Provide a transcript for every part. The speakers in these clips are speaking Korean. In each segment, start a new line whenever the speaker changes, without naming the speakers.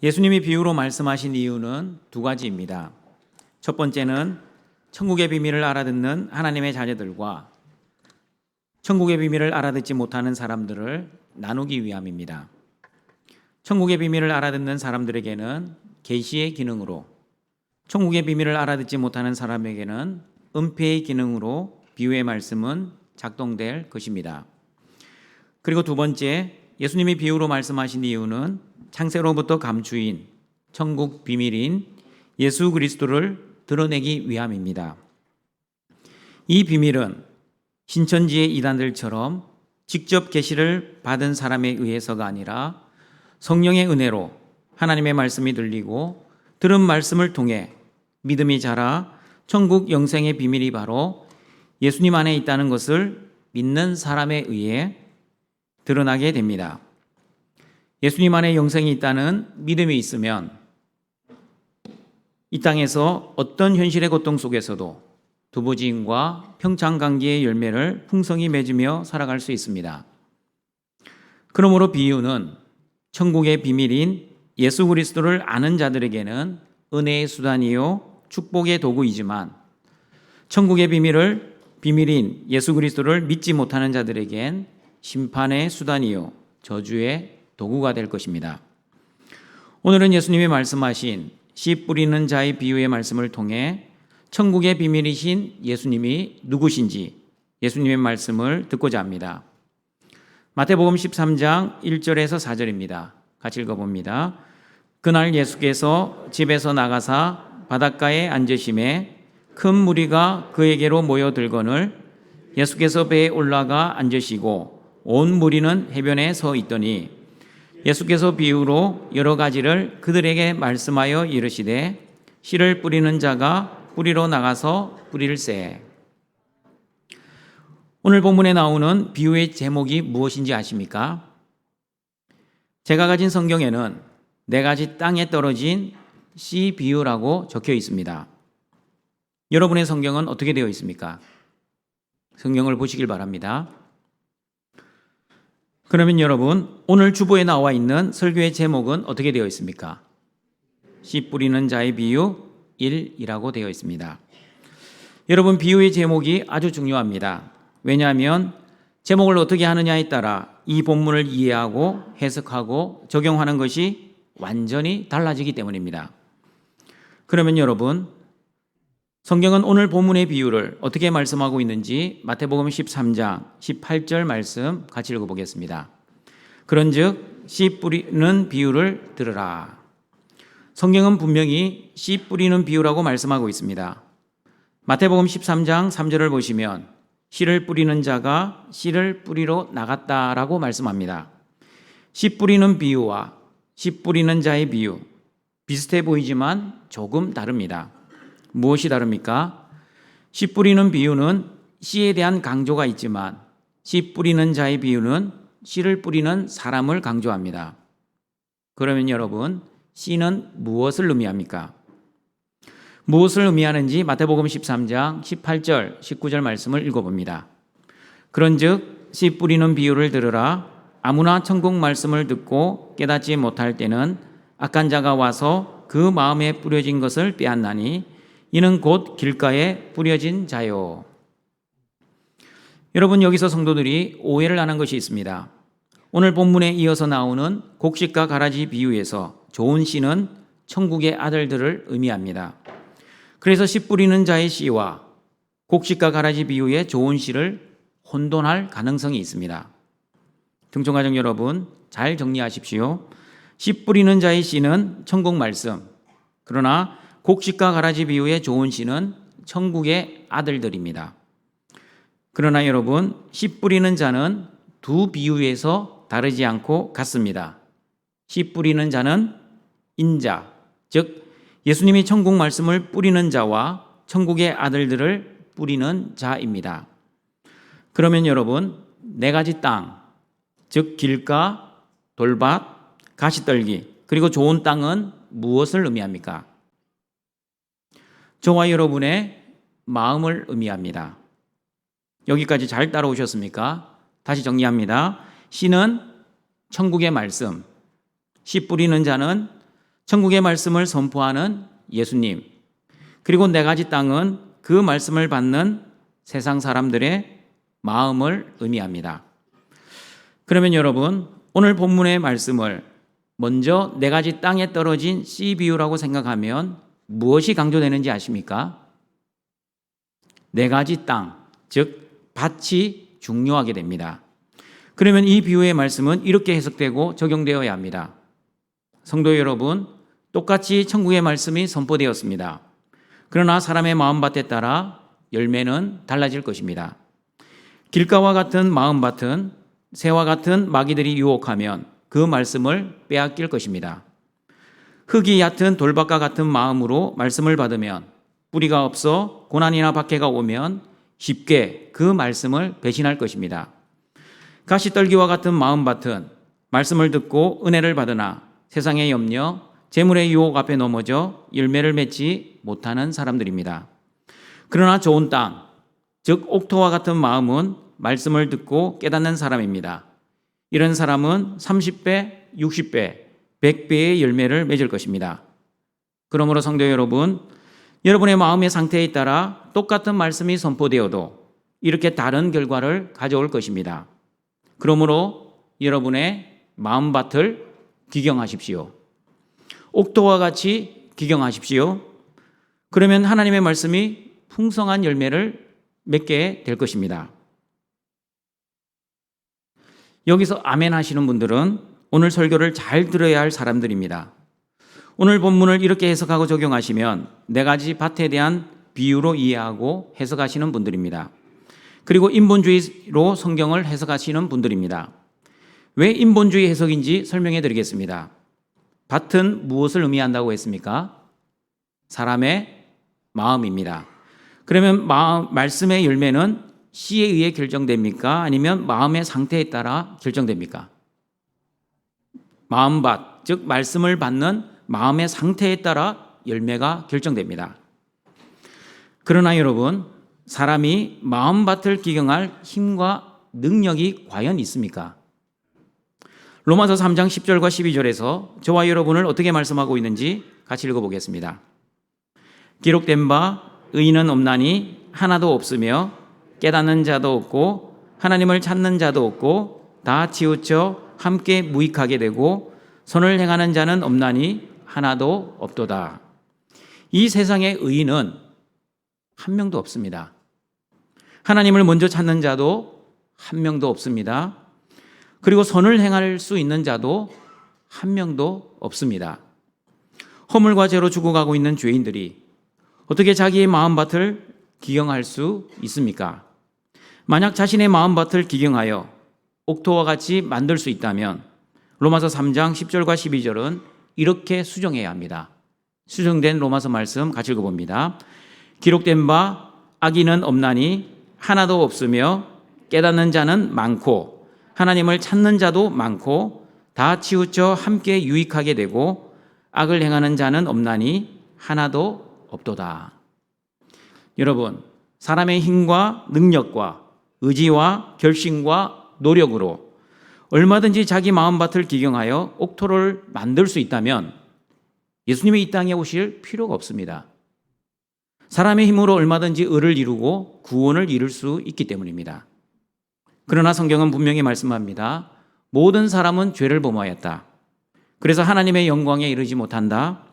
예수님이 비유로 말씀하신 이유는 두 가지입니다. 첫 번째는 천국의 비밀을 알아듣는 하나님의 자녀들과 천국의 비밀을 알아듣지 못하는 사람들을 나누기 위함입니다. 천국의 비밀을 알아듣는 사람들에게는 계시의 기능으로, 천국의 비밀을 알아듣지 못하는 사람에게는 은폐의 기능으로 비유의 말씀은 작동될 것입니다. 그리고 두 번째, 예수님이 비유로 말씀하신 이유는 창세로부터 감추인 천국 비밀인 예수 그리스도를 드러내기 위함입니다. 이 비밀은 신천지의 이단들처럼 직접 계시를 받은 사람에 의해서가 아니라 성령의 은혜로 하나님의 말씀이 들리고 들은 말씀을 통해 믿음이 자라 천국 영생의 비밀이 바로 예수님 안에 있다는 것을 믿는 사람에 의해 드러나게 됩니다. 예수님 안에 영생이 있다는 믿음이 있으면 이 땅에서 어떤 현실의 고통 속에서도 두부지인과 평창강기의 열매를 풍성히 맺으며 살아갈 수 있습니다. 그러므로 비유는 천국의 비밀인 예수 그리스도를 아는 자들에게는 은혜의 수단이요 축복의 도구이지만 천국의 비밀인 예수 그리스도를 믿지 못하는 자들에겐 심판의 수단이요 저주의 도구가 될 것입니다. 오늘은 예수님이 말씀하신 씨 뿌리는 자의 비유의 말씀을 통해 천국의 비밀이신 예수님이 누구신지 예수님의 말씀을 듣고자 합니다. 마태복음 13장 1절에서 4절입니다. 같이 읽어봅니다. 그날 예수께서 집에서 나가사 바닷가에 앉으심에 큰 무리가 그에게로 모여들거늘 예수께서 배에 올라가 앉으시고 온 무리는 해변에 서 있더니 예수께서 비유로 여러 가지를 그들에게 말씀하여 이르시되 씨를 뿌리는 자가 뿌리로 나가서 뿌릴세. 오늘 본문에 나오는 비유의 제목이 무엇인지 아십니까? 제가 가진 성경에는 4가지 땅에 떨어진 씨 비유라고 적혀 있습니다. 여러분의 성경은 어떻게 되어 있습니까? 성경을 보시길 바랍니다. 그러면 여러분, 오늘 주보에 나와 있는 설교의 제목은 어떻게 되어 있습니까? 씨 뿌리는 자의 비유 1이라고 되어 있습니다. 여러분, 비유의 제목이 아주 중요합니다. 왜냐하면 제목을 어떻게 하느냐에 따라 이 본문을 이해하고 해석하고 적용하는 것이 완전히 달라지기 때문입니다. 그러면 여러분, 성경은 오늘 본문의 비유를 어떻게 말씀하고 있는지 마태복음 13장 18절 말씀 같이 읽어보겠습니다. 그런즉 씨 뿌리는 비유를 들으라. 성경은 분명히 씨 뿌리는 비유라고 말씀하고 있습니다. 마태복음 13장 3절을 보시면 씨를 뿌리는 자가 씨를 뿌리러 나갔다라고 말씀합니다. 씨 뿌리는 비유와 씨 뿌리는 자의 비유, 비슷해 보이지만 조금 다릅니다. 무엇이 다릅니까? 씨 뿌리는 비유는 씨에 대한 강조가 있지만 씨 뿌리는 자의 비유는 씨를 뿌리는 사람을 강조합니다. 그러면 여러분, 씨는 무엇을 의미합니까? 무엇을 의미하는지 마태복음 13장 18절, 19절 말씀을 읽어봅니다. 그런즉 씨 뿌리는 비유를 들으라. 아무나 천국 말씀을 듣고 깨닫지 못할 때는 악한 자가 와서 그 마음에 뿌려진 것을 빼앗나니 이는 곧 길가에 뿌려진 자요. 여러분, 여기서 성도들이 오해를 하는 것이 있습니다. 오늘 본문에 이어서 나오는 곡식과 가라지 비유에서 좋은 씨는 천국의 아들들을 의미합니다. 그래서 씨 뿌리는 자의 씨와 곡식과 가라지 비유의 좋은 씨를 혼돈할 가능성이 있습니다. 등촌가족 여러분, 잘 정리하십시오. 씨 뿌리는 자의 씨는 천국 말씀, 그러나 곡식과 가라지 비유의 좋은 씨는 천국의 아들들입니다. 그러나 여러분, 씨 뿌리는 자는 두 비유에서 다르지 않고 같습니다. 씨 뿌리는 자는 인자, 즉 예수님이 천국 말씀을 뿌리는 자와 천국의 아들들을 뿌리는 자입니다. 그러면 여러분, 4가지 땅, 즉 길가, 돌밭, 가시떨기, 그리고 좋은 땅은 무엇을 의미합니까? 저와 여러분의 마음을 의미합니다. 여기까지 잘 따라오셨습니까? 다시 정리합니다. 씨는 천국의 말씀, 씨 뿌리는 자는 천국의 말씀을 선포하는 예수님, 그리고 네 가지 땅은 그 말씀을 받는 세상 사람들의 마음을 의미합니다. 그러면 여러분, 오늘 본문의 말씀을 먼저 네 가지 땅에 떨어진 씨 비유라고 생각하면 무엇이 강조되는지 아십니까? 네 가지 땅, 즉 밭이 중요하게 됩니다. 그러면 이 비유의 말씀은 이렇게 해석되고 적용되어야 합니다. 성도 여러분, 똑같이 천국의 말씀이 선포되었습니다. 그러나 사람의 마음밭에 따라 열매는 달라질 것입니다. 길가와 같은 마음밭은 새와 같은 마귀들이 유혹하면 그 말씀을 빼앗길 것입니다. 흙이 얕은 돌밭과 같은 마음으로 말씀을 받으면 뿌리가 없어 고난이나 박해가 오면 쉽게 그 말씀을 배신할 것입니다. 가시떨기와 같은 마음밭은 말씀을 듣고 은혜를 받으나 세상의 염려, 재물의 유혹 앞에 넘어져 열매를 맺지 못하는 사람들입니다. 그러나 좋은 땅, 즉 옥토와 같은 마음은 말씀을 듣고 깨닫는 사람입니다. 이런 사람은 30배, 60배, 100배의 열매를 맺을 것입니다. 그러므로 성도 여러분, 여러분의 마음의 상태에 따라 똑같은 말씀이 선포되어도 이렇게 다른 결과를 가져올 것입니다. 그러므로 여러분의 마음밭을 기경하십시오. 옥토와 같이 기경하십시오. 그러면 하나님의 말씀이 풍성한 열매를 맺게 될 것입니다. 여기서 아멘 하시는 분들은 오늘 설교를 잘 들어야 할 사람들입니다. 오늘 본문을 이렇게 해석하고 적용하시면 네 가지 밭에 대한 비유로 이해하고 해석하시는 분들입니다. 그리고 인본주의로 성경을 해석하시는 분들입니다. 왜 인본주의 해석인지 설명해 드리겠습니다. 밭은 무엇을 의미한다고 했습니까? 사람의 마음입니다. 그러면 말씀의 열매는 씨에 의해 결정됩니까? 아니면 마음의 상태에 따라 결정됩니까? 마음밭, 즉 말씀을 받는 마음의 상태에 따라 열매가 결정됩니다. 그러나 여러분, 사람이 마음밭을 기경할 힘과 능력이 과연 있습니까? 로마서 3장 10절과 12절에서 저와 여러분을 어떻게 말씀하고 있는지 같이 읽어보겠습니다. 기록된 바 의인은 없나니 하나도 없으며 깨닫는 자도 없고 하나님을 찾는 자도 없고 다 치우쳐 함께 무익하게 되고 선을 행하는 자는 없나니 하나도 없도다. 이 세상의 의인은 한 명도 없습니다. 하나님을 먼저 찾는 자도 한 명도 없습니다. 그리고 선을 행할 수 있는 자도 한 명도 없습니다. 허물과 죄로 죽어가고 있는 죄인들이 어떻게 자기의 마음밭을 기경할 수 있습니까? 만약 자신의 마음밭을 기경하여 옥토와 같이 만들 수 있다면 로마서 3장 10절과 12절은 이렇게 수정해야 합니다. 수정된 로마서 말씀 같이 읽어봅니다. 기록된 바 악인은 없나니 하나도 없으며 깨닫는 자는 많고 하나님을 찾는 자도 많고 다 치우쳐 함께 유익하게 되고 악을 행하는 자는 없나니 하나도 없도다. 여러분, 사람의 힘과 능력과 의지와 결심과 노력으로 얼마든지 자기 마음밭을 기경하여 옥토를 만들 수 있다면 예수님이 이 땅에 오실 필요가 없습니다. 사람의 힘으로 얼마든지 의를 이루고 구원을 이룰 수 있기 때문입니다. 그러나 성경은 분명히 말씀합니다. 모든 사람은 죄를 범하였다. 그래서 하나님의 영광에 이르지 못한다.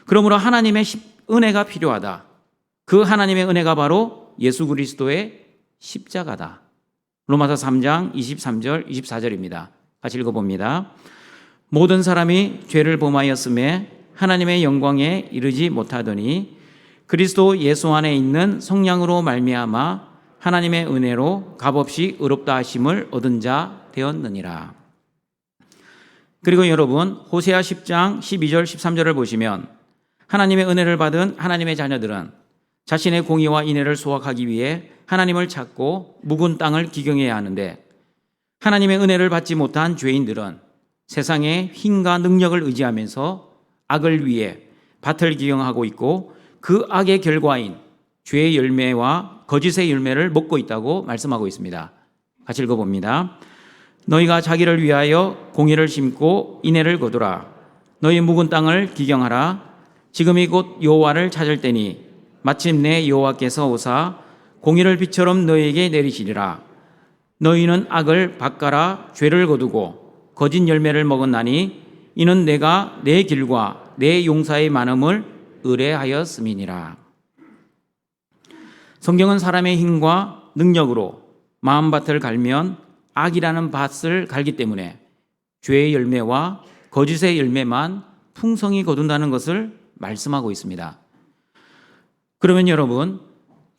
그러므로 하나님의 은혜가 필요하다. 그 하나님의 은혜가 바로 예수 그리스도의 십자가다. 로마서 3장 23절 24절입니다. 같이 읽어봅니다. 모든 사람이 죄를 범하였음에 하나님의 영광에 이르지 못하더니 그리스도 예수 안에 있는 성령으로 말미암아 하나님의 은혜로 값없이 의롭다 하심을 얻은 자 되었느니라. 그리고 여러분, 호세아 10장 12절 13절을 보시면 하나님의 은혜를 받은 하나님의 자녀들은 자신의 공의와 인애를 소확하기 위해 하나님을 찾고 묵은 땅을 기경해야 하는데 하나님의 은혜를 받지 못한 죄인들은 세상의 힘과 능력을 의지하면서 악을 위해 밭을 기경하고 있고 그 악의 결과인 죄의 열매와 거짓의 열매를 먹고 있다고 말씀하고 있습니다. 같이 읽어봅니다. 너희가 자기를 위하여 공의를 심고 인애를 거두라. 너희 묵은 땅을 기경하라. 지금이 곧 여호와를 찾을 때니 마침내 여호와께서 오사 공의를 비처럼 너희에게 내리시리라. 너희는 악을 밭가라 죄를 거두고 거짓 열매를 먹었나니 이는 내가 내 길과 내 용사의 많음을 의뢰하였음이니라. 성경은 사람의 힘과 능력으로 마음밭을 갈면 악이라는 밭을 갈기 때문에 죄의 열매와 거짓의 열매만 풍성히 거둔다는 것을 말씀하고 있습니다. 그러면 여러분,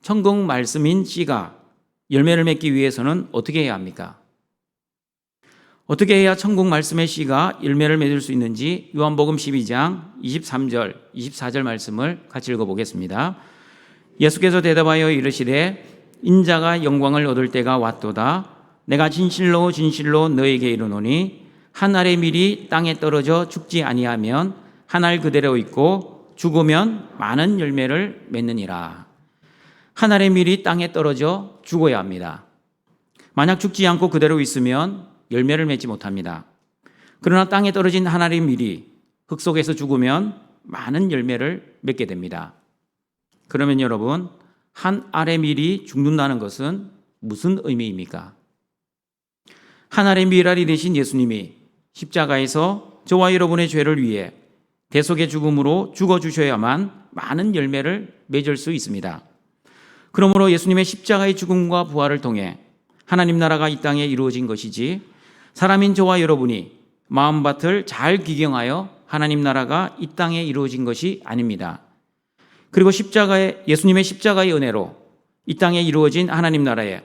천국 말씀인 씨가 열매를 맺기 위해서는 어떻게 해야 합니까? 어떻게 해야 천국 말씀의 씨가 열매를 맺을 수 있는지 요한복음 12장 23절, 24절 말씀을 같이 읽어보겠습니다. 예수께서 대답하여 이르시되 인자가 영광을 얻을 때가 왔도다. 내가 진실로 진실로 너에게 이르노니 한 알의 밀이 땅에 떨어져 죽지 아니하면 한 알 그대로 있고 죽으면 많은 열매를 맺느니라. 한 알의 밀이 땅에 떨어져 죽어야 합니다. 만약 죽지 않고 그대로 있으면 열매를 맺지 못합니다. 그러나 땅에 떨어진 한 알의 밀이 흙 속에서 죽으면 많은 열매를 맺게 됩니다. 그러면 여러분, 한 알의 밀이 죽는다는 것은 무슨 의미입니까? 한 알의 밀알이 되신 예수님이 십자가에서 저와 여러분의 죄를 위해 대속의 죽음으로 죽어주셔야만 많은 열매를 맺을 수 있습니다. 그러므로 예수님의 십자가의 죽음과 부활을 통해 하나님 나라가 이 땅에 이루어진 것이지 사람인 저와 여러분이 마음밭을 잘 기경하여 하나님 나라가 이 땅에 이루어진 것이 아닙니다. 그리고 예수님의 십자가의 은혜로 이 땅에 이루어진 하나님 나라에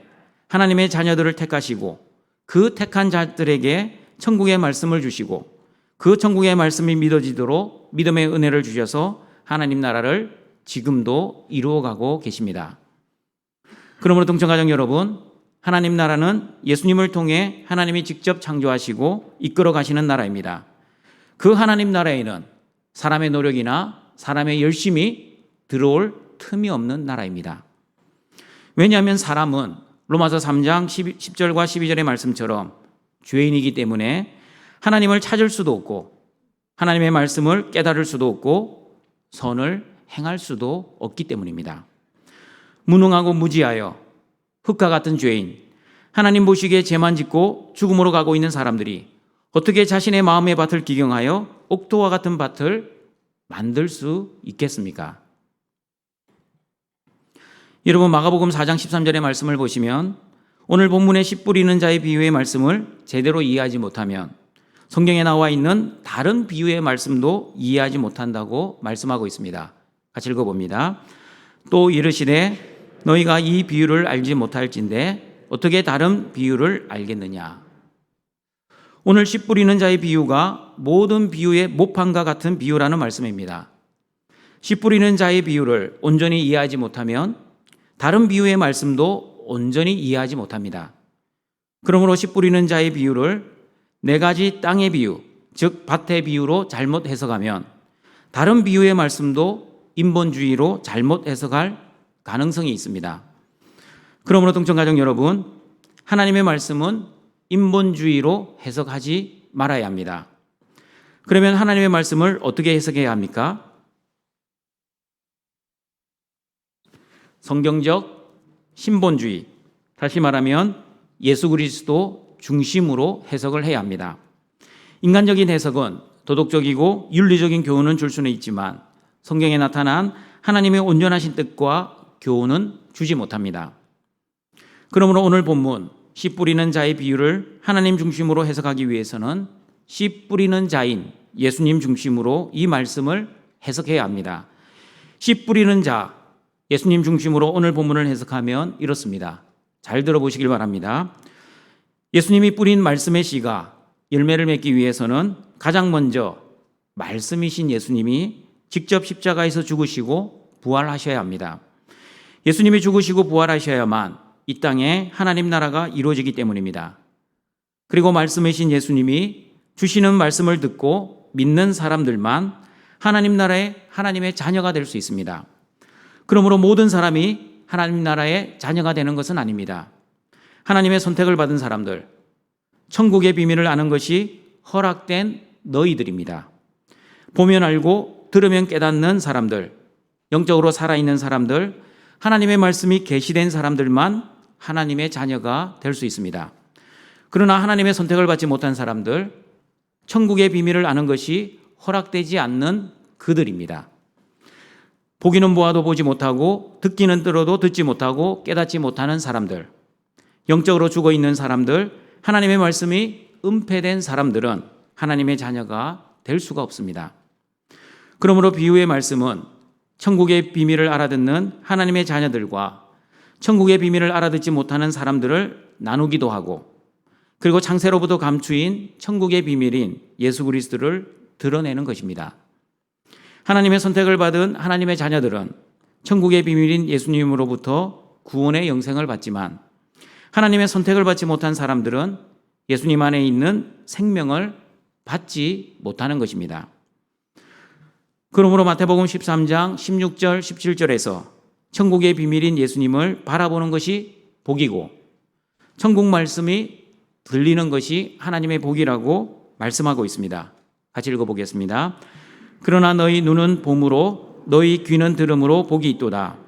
하나님의 자녀들을 택하시고 그 택한 자들에게 천국의 말씀을 주시고 그 천국의 말씀이 믿어지도록 믿음의 은혜를 주셔서 하나님 나라를 지금도 이루어가고 계십니다. 그러므로 동청가족 여러분, 하나님 나라는 예수님을 통해 하나님이 직접 창조하시고 이끌어 가시는 나라입니다. 그 하나님 나라에는 사람의 노력이나 사람의 열심이 들어올 틈이 없는 나라입니다. 왜냐하면 사람은 로마서 3장 10절과 12절의 말씀처럼 죄인이기 때문에 하나님을 찾을 수도 없고 하나님의 말씀을 깨달을 수도 없고 선을 행할 수도 없기 때문입니다. 무능하고 무지하여 흙과 같은 죄인, 하나님 보시기에 죄만 짓고 죽음으로 가고 있는 사람들이 어떻게 자신의 마음의 밭을 기경하여 옥토와 같은 밭을 만들 수 있겠습니까? 여러분, 마가복음 4장 13절의 말씀을 보시면 오늘 본문의 씨 뿌리는 자의 비유의 말씀을 제대로 이해하지 못하면 성경에 나와 있는 다른 비유의 말씀도 이해하지 못한다고 말씀하고 있습니다. 같이 읽어봅니다. 또 이르시되 너희가 이 비유를 알지 못할진대 어떻게 다른 비유를 알겠느냐. 오늘 씨 뿌리는 자의 비유가 모든 비유의 모판과 같은 비유라는 말씀입니다. 씨 뿌리는 자의 비유를 온전히 이해하지 못하면 다른 비유의 말씀도 온전히 이해하지 못합니다. 그러므로 씨 뿌리는 자의 비유를 네 가지 땅의 비유, 즉 밭의 비유로 잘못 해석하면 다른 비유의 말씀도 인본주의로 잘못 해석할 가능성이 있습니다. 그러므로 동청가족 여러분, 하나님의 말씀은 인본주의로 해석하지 말아야 합니다. 그러면 하나님의 말씀을 어떻게 해석해야 합니까? 성경적 신본주의, 다시 말하면 예수 그리스도 중심으로 해석을 해야 합니다. 인간적인 해석은 도덕적이고 윤리적인 교훈은 줄 수는 있지만 성경에 나타난 하나님의 온전하신 뜻과 교훈은 주지 못합니다. 그러므로 오늘 본문 씨 뿌리는 자의 비유를 하나님 중심으로 해석하기 위해서는 씨 뿌리는 자인 예수님 중심으로 이 말씀을 해석해야 합니다. 씨 뿌리는 자, 예수님 중심으로 오늘 본문을 해석하면 이렇습니다. 잘 들어보시길 바랍니다. 예수님이 뿌린 말씀의 씨가 열매를 맺기 위해서는 가장 먼저 말씀이신 예수님이 직접 십자가에서 죽으시고 부활하셔야 합니다. 예수님이 죽으시고 부활하셔야만 이 땅에 하나님 나라가 이루어지기 때문입니다. 그리고 말씀이신 예수님이 주시는 말씀을 듣고 믿는 사람들만 하나님 나라의 하나님의 자녀가 될 수 있습니다. 그러므로 모든 사람이 하나님 나라의 자녀가 되는 것은 아닙니다. 하나님의 선택을 받은 사람들, 천국의 비밀을 아는 것이 허락된 너희들입니다. 보면 알고 들으면 깨닫는 사람들, 영적으로 살아있는 사람들, 하나님의 말씀이 계시된 사람들만 하나님의 자녀가 될 수 있습니다. 그러나 하나님의 선택을 받지 못한 사람들, 천국의 비밀을 아는 것이 허락되지 않는 그들입니다. 보기는 보아도 보지 못하고 듣기는 들어도 듣지 못하고 깨닫지 못하는 사람들, 영적으로 죽어있는 사람들, 하나님의 말씀이 은폐된 사람들은 하나님의 자녀가 될 수가 없습니다. 그러므로 비유의 말씀은 천국의 비밀을 알아듣는 하나님의 자녀들과 천국의 비밀을 알아듣지 못하는 사람들을 나누기도 하고, 그리고 창세로부터 감추인 천국의 비밀인 예수 그리스도를 드러내는 것입니다. 하나님의 선택을 받은 하나님의 자녀들은 천국의 비밀인 예수님으로부터 구원의 영생을 받지만, 하나님의 선택을 받지 못한 사람들은 예수님 안에 있는 생명을 받지 못하는 것입니다. 그러므로 마태복음 13장 16절 17절에서 천국의 비밀인 예수님을 바라보는 것이 복이고, 천국 말씀이 들리는 것이 하나님의 복이라고 말씀하고 있습니다. 같이 읽어보겠습니다. 그러나 너희 눈은 봄으로 너희 귀는 들음으로 복이 있도다.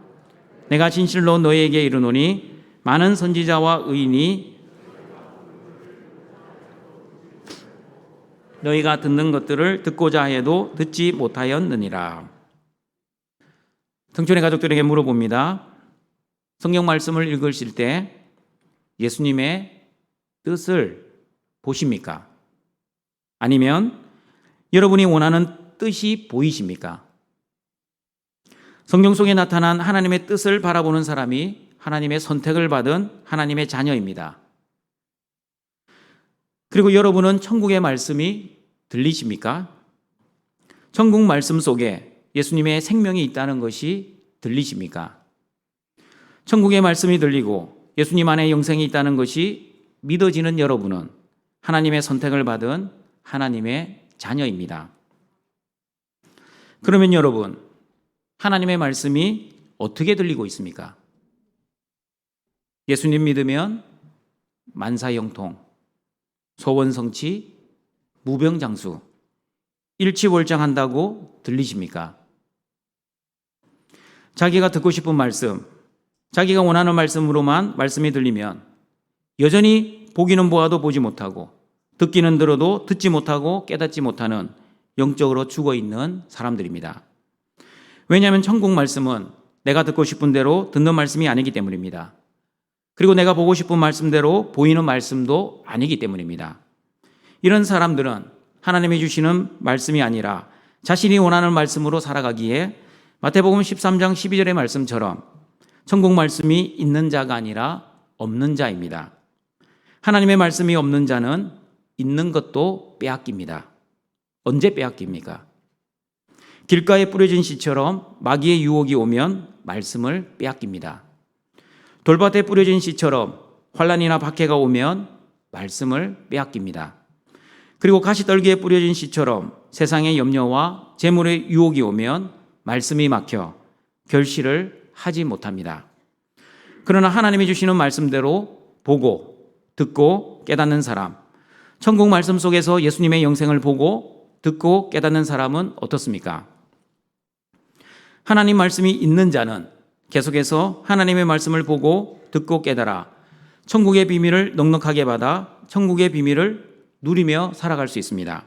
내가 진실로 너희에게 이르노니 많은 선지자와 의인이 너희가 듣는 것들을 듣고자 해도 듣지 못하였느니라. 성촌의 가족들에게 물어봅니다. 성경 말씀을 읽으실 때 예수님의 뜻을 보십니까? 아니면 여러분이 원하는 뜻이 보이십니까? 성경 속에 나타난 하나님의 뜻을 바라보는 사람이 하나님의 선택을 받은 하나님의 자녀입니다. 그리고 여러분은 천국의 말씀이 들리십니까? 천국 말씀 속에 예수님의 생명이 있다는 것이 들리십니까? 천국의 말씀이 들리고 예수님 안에 영생이 있다는 것이 믿어지는 여러분은 하나님의 선택을 받은 하나님의 자녀입니다. 그러면 여러분, 하나님의 말씀이 어떻게 들리고 있습니까? 예수님 믿으면 만사형통, 소원성취, 무병장수, 일취월장한다고 들리십니까? 자기가 듣고 싶은 말씀, 자기가 원하는 말씀으로만 말씀이 들리면 여전히 보기는 보아도 보지 못하고 듣기는 들어도 듣지 못하고 깨닫지 못하는 영적으로 죽어있는 사람들입니다. 왜냐하면 천국 말씀은 내가 듣고 싶은 대로 듣는 말씀이 아니기 때문입니다. 그리고 내가 보고 싶은 말씀대로 보이는 말씀도 아니기 때문입니다. 이런 사람들은 하나님이 주시는 말씀이 아니라 자신이 원하는 말씀으로 살아가기에 마태복음 13장 12절의 말씀처럼 천국 말씀이 있는 자가 아니라 없는 자입니다. 하나님의 말씀이 없는 자는 있는 것도 빼앗깁니다. 언제 빼앗깁니까? 길가에 뿌려진 씨처럼 마귀의 유혹이 오면 말씀을 빼앗깁니다. 돌밭에 뿌려진 씨처럼 환난이나 박해가 오면 말씀을 빼앗깁니다. 그리고 가시떨기에 뿌려진 씨처럼 세상의 염려와 재물의 유혹이 오면 말씀이 막혀 결실을 하지 못합니다. 그러나 하나님이 주시는 말씀대로 보고 듣고 깨닫는 사람, 천국 말씀 속에서 예수님의 영생을 보고 듣고 깨닫는 사람은 어떻습니까? 하나님 말씀이 있는 자는 계속해서 하나님의 말씀을 보고 듣고 깨달아 천국의 비밀을 넉넉하게 받아 천국의 비밀을 누리며 살아갈 수 있습니다.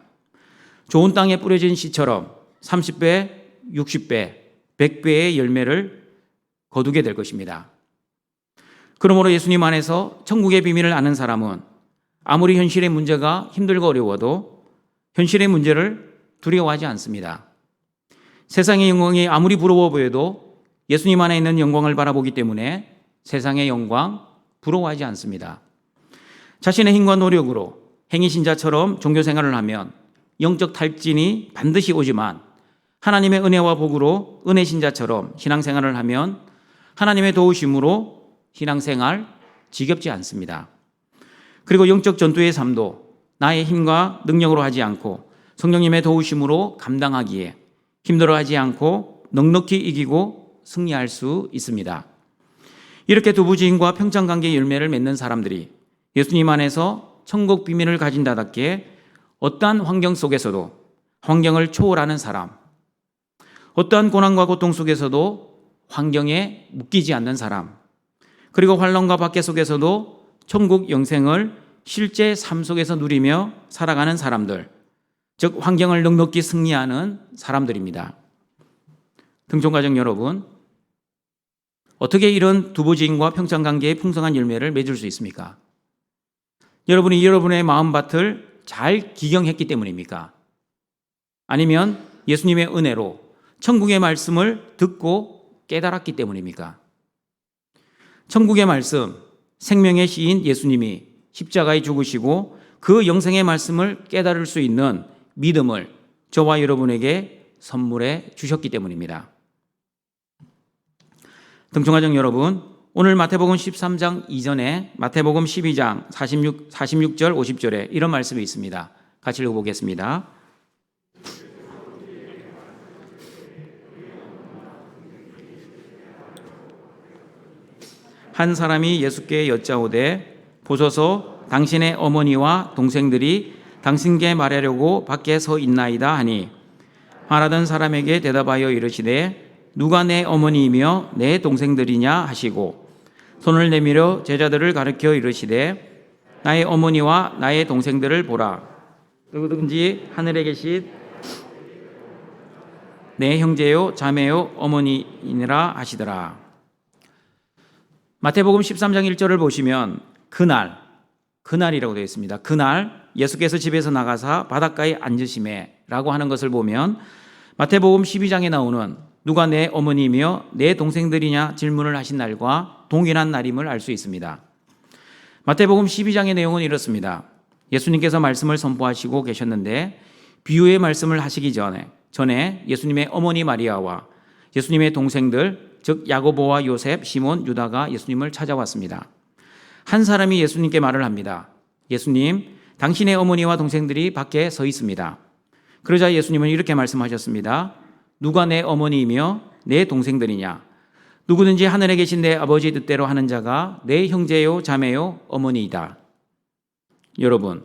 좋은 땅에 뿌려진 씨처럼 30배, 60배, 100배의 열매를 거두게 될 것입니다. 그러므로 예수님 안에서 천국의 비밀을 아는 사람은 아무리 현실의 문제가 힘들고 어려워도 현실의 문제를 두려워하지 않습니다. 세상의 영광이 아무리 부러워 보여도 예수님 안에 있는 영광을 바라보기 때문에 세상의 영광 부러워하지 않습니다. 자신의 힘과 노력으로 행위신자처럼 종교생활을 하면 영적 탈진이 반드시 오지만 하나님의 은혜와 복으로 은혜신자처럼 신앙생활을 하면 하나님의 도우심으로 신앙생활 지겹지 않습니다. 그리고 영적 전투의 삶도 나의 힘과 능력으로 하지 않고 성령님의 도우심으로 감당하기에 힘들어하지 않고 넉넉히 이기고 승리할 수 있습니다. 이렇게 두부지인과 평창관계의 열매를 맺는 사람들이 예수님 안에서 천국 비밀을 가진다답게 어떠한 환경 속에서도 환경을 초월하는 사람, 어떠한 고난과 고통 속에서도 환경에 묶이지 않는 사람, 그리고 환란과 박해 속에서도 천국 영생을 실제 삶 속에서 누리며 살아가는 사람들, 즉 환경을 넉넉히 승리하는 사람들입니다. 등촌가족 여러분, 어떻게 이런 두부지인과 평창관계의 풍성한 열매를 맺을 수 있습니까? 여러분이 여러분의 마음밭을 잘 기경했기 때문입니까? 아니면 예수님의 은혜로 천국의 말씀을 듣고 깨달았기 때문입니까? 천국의 말씀, 생명의 시인 예수님이 십자가에 죽으시고 그 영생의 말씀을 깨달을 수 있는 믿음을 저와 여러분에게 선물해 주셨기 때문입니다. 등촌가족 여러분, 오늘 마태복음 13장 이전에 마태복음 12장 46절 50절에 이런 말씀이 있습니다. 같이 읽어보겠습니다. 한 사람이 예수께 여짜오되 보소서 당신의 어머니와 동생들이 당신께 말하려고 밖에 서 있나이다 하니 말하던 사람에게 대답하여 이르시되 누가 내 어머니이며 내 동생들이냐 하시고 손을 내밀어 제자들을 가르쳐 이르시되 나의 어머니와 나의 동생들을 보라. 누구든지 하늘에 계신 내 형제요 자매요 어머니이니라 하시더라. 마태복음 13장 1절을 보시면 그날이라고 되어 있습니다. 그날 예수께서 집에서 나가사 바닷가에 앉으심에 라고 하는 것을 보면 마태복음 12장에 나오는 누가 내 어머니이며 내 동생들이냐 질문을 하신 날과 동일한 날임을 알 수 있습니다. 마태복음 12장의 내용은 이렇습니다. 예수님께서 말씀을 선포하시고 계셨는데 비유의 말씀을 하시기 전에 예수님의 어머니 마리아와 예수님의 동생들 즉 야고보와 요셉, 시몬, 유다가 예수님을 찾아왔습니다. 한 사람이 예수님께 말을 합니다. 예수님, 당신의 어머니와 동생들이 밖에 서 있습니다. 그러자 예수님은 이렇게 말씀하셨습니다. 누가 내 어머니이며 내 동생들이냐? 누구든지 하늘에 계신 내 아버지 뜻대로 하는 자가 내 형제요 자매요 어머니이다. 여러분,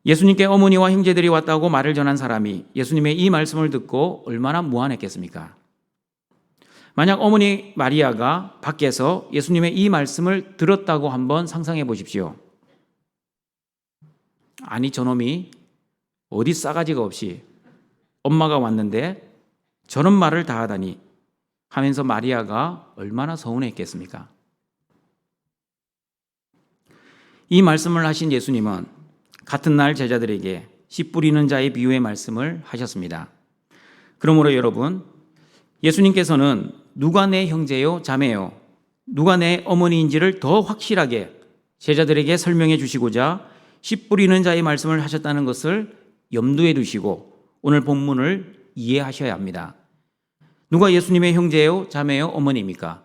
예수님께 어머니와 형제들이 왔다고 말을 전한 사람이 예수님의 이 말씀을 듣고 얼마나 무안했겠습니까? 만약 어머니 마리아가 밖에서 예수님의 이 말씀을 들었다고 한번 상상해 보십시오. 아니 저놈이 어디 싸가지가 없이 엄마가 왔는데 저런 말을 다 하다니 하면서 마리아가 얼마나 서운했겠습니까? 이 말씀을 하신 예수님은 같은 날 제자들에게 씨 뿌리는 자의 비유의 말씀을 하셨습니다. 그러므로 여러분, 예수님께서는 누가 내 형제요 자매요 누가 내 어머니인지를 더 확실하게 제자들에게 설명해 주시고자 씨 뿌리는 자의 말씀을 하셨다는 것을 염두에 두시고 오늘 본문을 이해하셔야 합니다. 누가 예수님의 형제요 자매요 어머니입니까?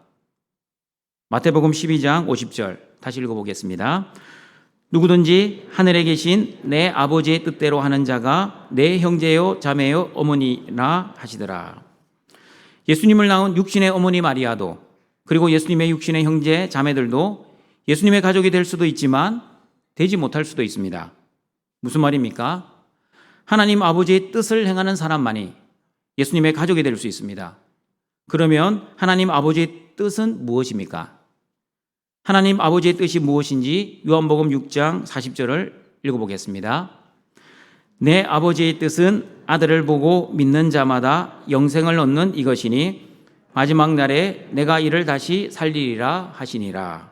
마태복음 12장 50절 다시 읽어보겠습니다. 누구든지 하늘에 계신 내 아버지의 뜻대로 하는 자가 내 형제요 자매요 어머니라 하시더라. 예수님을 낳은 육신의 어머니 마리아도 그리고 예수님의 육신의 형제 자매들도 예수님의 가족이 될 수도 있지만 되지 못할 수도 있습니다. 무슨 말입니까? 하나님 아버지의 뜻을 행하는 사람만이 예수님의 가족이 될 수 있습니다. 그러면 하나님 아버지의 뜻은 무엇입니까? 하나님 아버지의 뜻이 무엇인지 요한복음 6장 40절을 읽어보겠습니다. 내 아버지의 뜻은 아들을 보고 믿는 자마다 영생을 얻는 이것이니 마지막 날에 내가 이를 다시 살리리라 하시니라.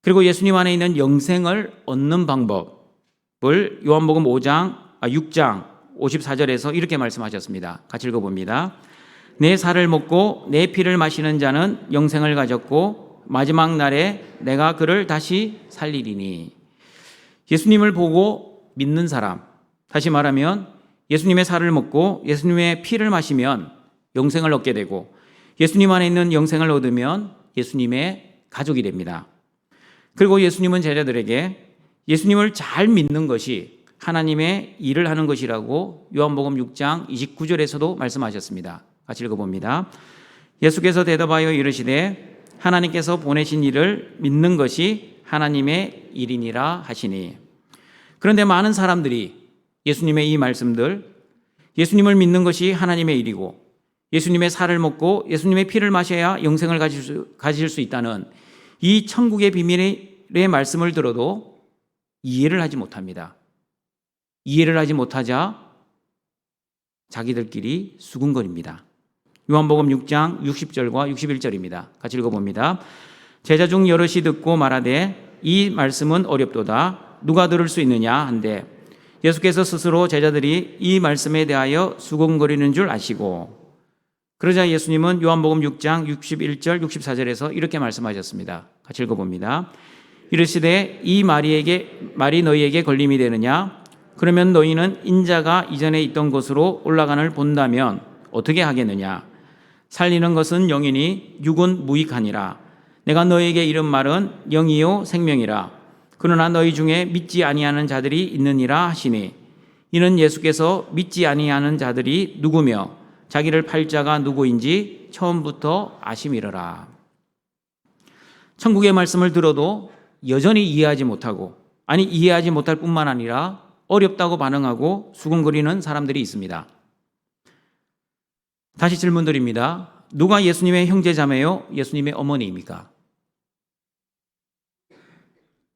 그리고 예수님 안에 있는 영생을 얻는 방법을 요한복음 6장 54절에서 이렇게 말씀하셨습니다. 같이 읽어봅니다. 내 살을 먹고 내 피를 마시는 자는 영생을 가졌고 마지막 날에 내가 그를 다시 살리리니. 예수님을 보고 믿는 사람, 다시 말하면 예수님의 살을 먹고 예수님의 피를 마시면 영생을 얻게 되고 예수님 안에 있는 영생을 얻으면 예수님의 가족이 됩니다. 그리고 예수님은 제자들에게 예수님을 잘 믿는 것이 하나님의 일을 하는 것이라고 요한복음 6장 29절에서도 말씀하셨습니다. 같이 읽어봅니다. 예수께서 대답하여 이르시되 하나님께서 보내신 일을 믿는 것이 하나님의 일이니라 하시니. 그런데 많은 사람들이 예수님의 이 말씀들, 예수님을 믿는 것이 하나님의 일이고 예수님의 살을 먹고 예수님의 피를 마셔야 영생을 가질 수 있다는 이 천국의 비밀의 말씀을 들어도 이해를 하지 못합니다. 이해를 하지 못하자 자기들끼리 수군거립니다. 요한복음 6장 60절과 61절입니다. 같이 읽어봅니다. 제자 중 여럿이 듣고 말하되 이 말씀은 어렵도다. 누가 들을 수 있느냐 한데 예수께서 스스로 제자들이 이 말씀에 대하여 수군거리는 줄 아시고 그러자 예수님은 요한복음 6장 61절 64절에서 이렇게 말씀하셨습니다. 같이 읽어봅니다. 이르시되 이 말이 너희에게 걸림이 되느냐? 그러면 너희는 인자가 이전에 있던 곳으로 올라가는 본다면 어떻게 하겠느냐? 살리는 것은 영이니 육은 무익하니라. 내가 너희에게 이른 말은 영이요 생명이라. 그러나 너희 중에 믿지 아니하는 자들이 있느니라 하시니 이는 예수께서 믿지 아니하는 자들이 누구며 자기를 팔 자가 누구인지 처음부터 아심이러라. 천국의 말씀을 들어도 여전히 이해하지 못하고 이해하지 못할 뿐만 아니라 어렵다고 반응하고 수군거리는 사람들이 있습니다. 다시 질문드립니다. 누가 예수님의 형제자매요? 예수님의 어머니입니까?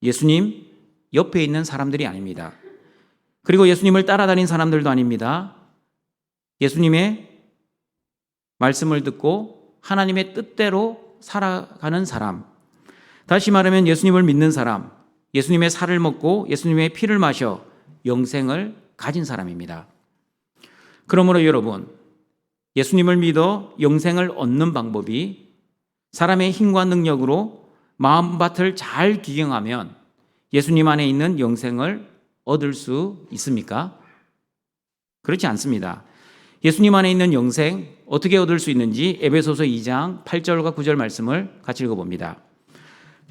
예수님 옆에 있는 사람들이 아닙니다. 그리고 예수님을 따라다닌 사람들도 아닙니다. 예수님의 말씀을 듣고 하나님의 뜻대로 살아가는 사람, 다시 말하면 예수님을 믿는 사람, 예수님의 살을 먹고 예수님의 피를 마셔 영생을 가진 사람입니다. 그러므로 여러분, 예수님을 믿어 영생을 얻는 방법이 사람의 힘과 능력으로 마음밭을 잘 기경하면 예수님 안에 있는 영생을 얻을 수 있습니까? 그렇지 않습니다. 예수님 안에 있는 영생 어떻게 얻을 수 있는지 에베소서 2장 8절과 9절 말씀을 같이 읽어봅니다.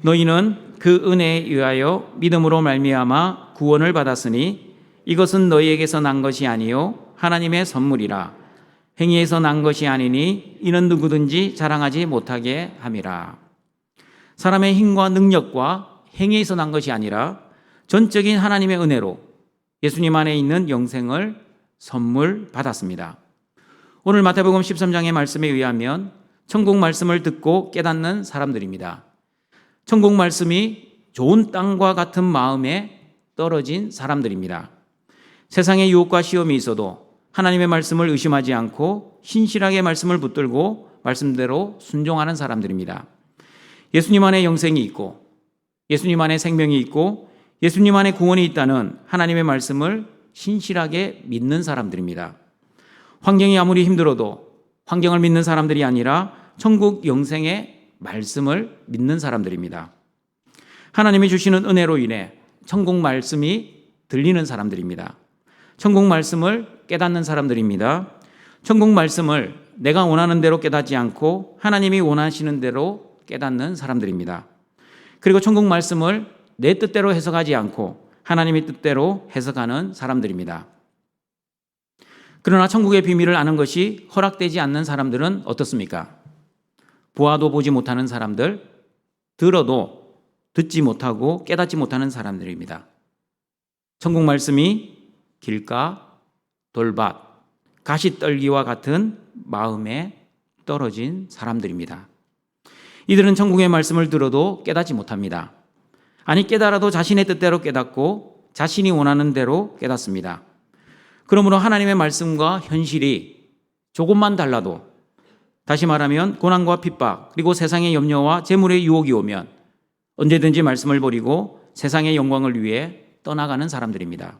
너희는 그 은혜에 의하여 믿음으로 말미암아 구원을 받았으니 이것은 너희에게서 난 것이 아니요 하나님의 선물이라. 행위에서 난 것이 아니니 이는 누구든지 자랑하지 못하게 함이라. 사람의 힘과 능력과 행위에서 난 것이 아니라 전적인 하나님의 은혜로 예수님 안에 있는 영생을 선물 받았습니다. 오늘 마태복음 13장의 말씀에 의하면 천국 말씀을 듣고 깨닫는 사람들입니다. 천국 말씀이 좋은 땅과 같은 마음에 떨어진 사람들입니다. 세상의 유혹과 시험이 있어도 하나님의 말씀을 의심하지 않고 신실하게 말씀을 붙들고 말씀대로 순종하는 사람들입니다. 예수님 안에 영생이 있고 예수님 안에 생명이 있고 예수님 안에 구원이 있다는 하나님의 말씀을 신실하게 믿는 사람들입니다. 환경이 아무리 힘들어도 환경을 믿는 사람들이 아니라 천국 영생의 말씀을 믿는 사람들입니다. 하나님이 주시는 은혜로 인해 천국 말씀이 들리는 사람들입니다. 천국 말씀을 깨닫는 사람들입니다. 천국 말씀을 내가 원하는 대로 깨닫지 않고 하나님이 원하시는 대로 깨닫는 사람들입니다. 그리고 천국 말씀을 내 뜻대로 해석하지 않고 하나님의 뜻대로 해석하는 사람들입니다. 그러나 천국의 비밀을 아는 것이 허락되지 않는 사람들은 어떻습니까? 보아도 보지 못하는 사람들, 들어도 듣지 못하고 깨닫지 못하는 사람들입니다. 천국 말씀이 길가, 돌밭, 가시떨기와 같은 마음에 떨어진 사람들입니다. 이들은 천국의 말씀을 들어도 깨닫지 못합니다. 깨달아도 자신의 뜻대로 깨닫고 자신이 원하는 대로 깨닫습니다. 그러므로 하나님의 말씀과 현실이 조금만 달라도, 다시 말하면 고난과 핍박 그리고 세상의 염려와 재물의 유혹이 오면 언제든지 말씀을 버리고 세상의 영광을 위해 떠나가는 사람들입니다.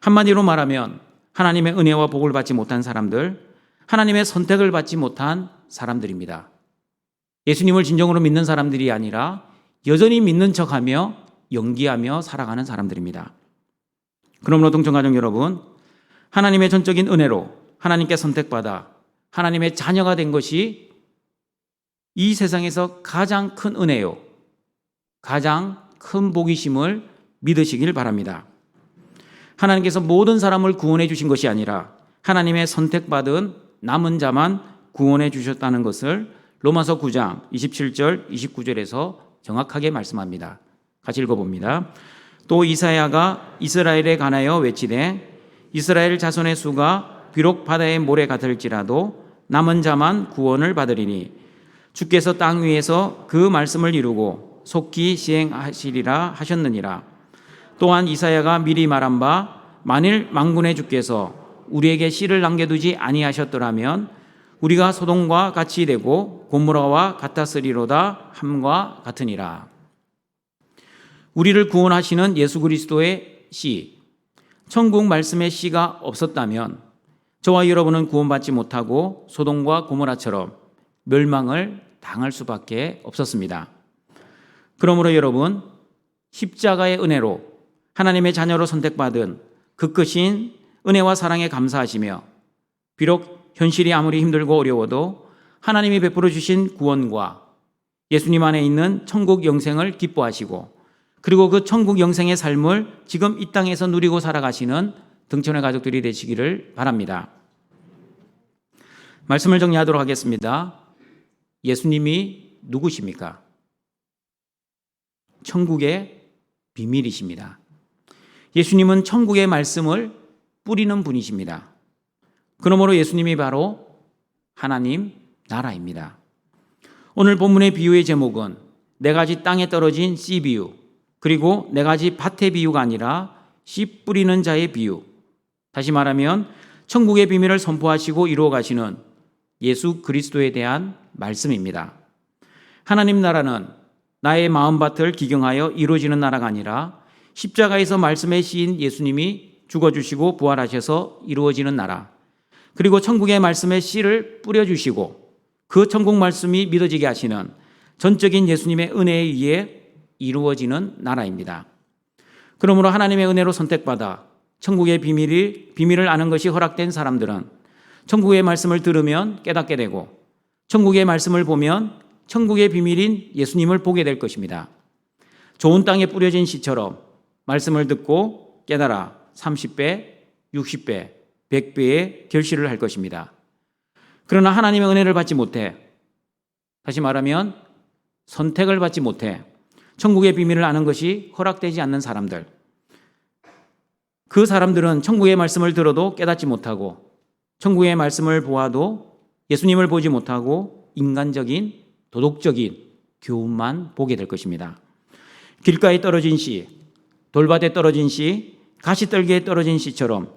한마디로 말하면 하나님의 은혜와 복을 받지 못한 사람들, 하나님의 선택을 받지 못한 사람들입니다. 예수님을 진정으로 믿는 사람들이 아니라 여전히 믿는 척하며 연기하며 살아가는 사람들입니다. 그러므로 동청가족 여러분, 하나님의 전적인 은혜로 하나님께 선택받아 하나님의 자녀가 된 것이 이 세상에서 가장 큰 은혜요, 가장 큰 복이심을 믿으시길 바랍니다. 하나님께서 모든 사람을 구원해 주신 것이 아니라 하나님의 선택받은 남은 자만 구원해 주셨다는 것을 로마서 9장 27절 29절에서 정확하게 말씀합니다. 같이 읽어봅니다. 또 이사야가 이스라엘에 관하여 외치되 이스라엘 자손의 수가 비록 바다의 모래 같을지라도 남은 자만 구원을 받으리니 주께서 땅 위에서 그 말씀을 이루고 속히 시행하시리라 하셨느니라. 또한 이사야가 미리 말한 바 만일 만군의 주께서 우리에게 씨를 남겨두지 아니하셨더라면 우리가 소돔과 같이 되고 고모라와 같았으리로다 함과 같으니라. 우리를 구원하시는 예수 그리스도의 씨, 천국 말씀의 씨가 없었다면 저와 여러분은 구원받지 못하고 소돔과 고모라처럼 멸망을 당할 수밖에 없었습니다. 그러므로 여러분, 십자가의 은혜로 하나님의 자녀로 선택받은 그 크신 은혜와 사랑에 감사하시며 비록 현실이 아무리 힘들고 어려워도 하나님이 베풀어 주신 구원과 예수님 안에 있는 천국 영생을 기뻐하시고 그리고 그 천국 영생의 삶을 지금 이 땅에서 누리고 살아가시는 등촌의 가족들이 되시기를 바랍니다. 말씀을 정리하도록 하겠습니다. 예수님이 누구십니까? 천국의 비밀이십니다. 예수님은 천국의 말씀을 뿌리는 분이십니다. 그러므로 예수님이 바로 하나님 나라입니다. 오늘 본문의 비유의 제목은 네 가지 땅에 떨어진 씨 비유, 그리고 네 가지 밭의 비유가 아니라 씨 뿌리는 자의 비유, 다시 말하면 천국의 비밀을 선포하시고 이루어 가시는 예수 그리스도에 대한 말씀입니다. 하나님 나라는 나의 마음밭을 기경하여 이루어지는 나라가 아니라 십자가에서 말씀의 씨인 예수님이 죽어주시고 부활하셔서 이루어지는 나라, 그리고 천국의 말씀의 씨를 뿌려주시고 그 천국 말씀이 믿어지게 하시는 전적인 예수님의 은혜에 의해 이루어지는 나라입니다. 그러므로 하나님의 은혜로 선택받아 천국의 비밀을 아는 것이 허락된 사람들은 천국의 말씀을 들으면 깨닫게 되고 천국의 말씀을 보면 천국의 비밀인 예수님을 보게 될 것입니다. 좋은 땅에 뿌려진 씨처럼 말씀을 듣고 깨달아 30배, 60배, 100배의 결실을 할 것입니다. 그러나 하나님의 은혜를 받지 못해, 다시 말하면 선택을 받지 못해 천국의 비밀을 아는 것이 허락되지 않는 사람들, 그 사람들은 천국의 말씀을 들어도 깨닫지 못하고 천국의 말씀을 보아도 예수님을 보지 못하고 인간적인 도덕적인 교훈만 보게 될 것입니다. 길가에 떨어진 씨, 돌밭에 떨어진 씨, 가시떨기에 떨어진 씨처럼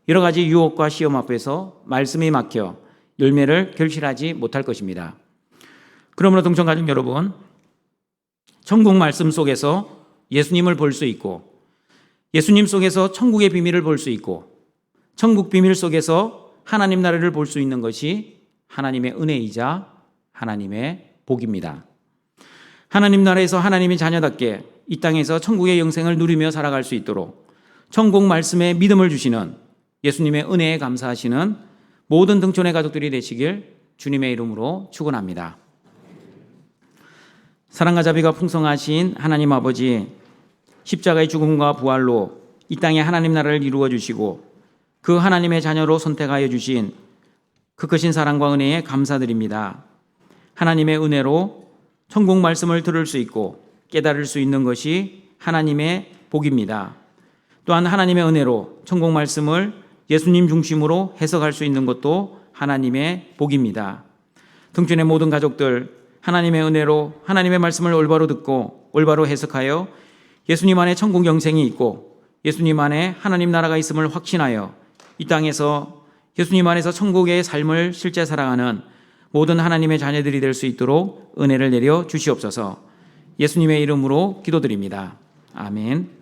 여러 가지 유혹과 시험 앞에서 말씀이 막혀 열매를 결실하지 못할 것입니다. 그러므로 동청가족 여러분, 천국 말씀 속에서 예수님을 볼 수 있고 예수님 속에서 천국의 비밀을 볼 수 있고 천국 비밀 속에서 하나님 나라를 볼 수 있는 것이 하나님의 은혜이자 하나님의 복입니다. 하나님 나라에서 하나님의 자녀답게 이 땅에서 천국의 영생을 누리며 살아갈 수 있도록 천국 말씀에 믿음을 주시는 예수님의 은혜에 감사하시는 모든 등촌의 가족들이 되시길 주님의 이름으로 축원합니다. 사랑과 자비가 풍성하신 하나님 아버지, 십자가의 죽음과 부활로 이 땅에 하나님 나라를 이루어 주시고 그 하나님의 자녀로 선택하여 주신 그 크신 사랑과 은혜에 감사드립니다. 하나님의 은혜로 천국 말씀을 들을 수 있고 깨달을 수 있는 것이 하나님의 복입니다. 또한 하나님의 은혜로 천국 말씀을 예수님 중심으로 해석할 수 있는 것도 하나님의 복입니다. 등촌의 모든 가족들, 하나님의 은혜로 하나님의 말씀을 올바로 듣고 올바로 해석하여 예수님 안에 천국 영생이 있고 예수님 안에 하나님 나라가 있음을 확신하여 이 땅에서 예수님 안에서 천국의 삶을 실제 살아가는 모든 하나님의 자녀들이 될 수 있도록 은혜를 내려 주시옵소서. 예수님의 이름으로 기도드립니다. 아멘.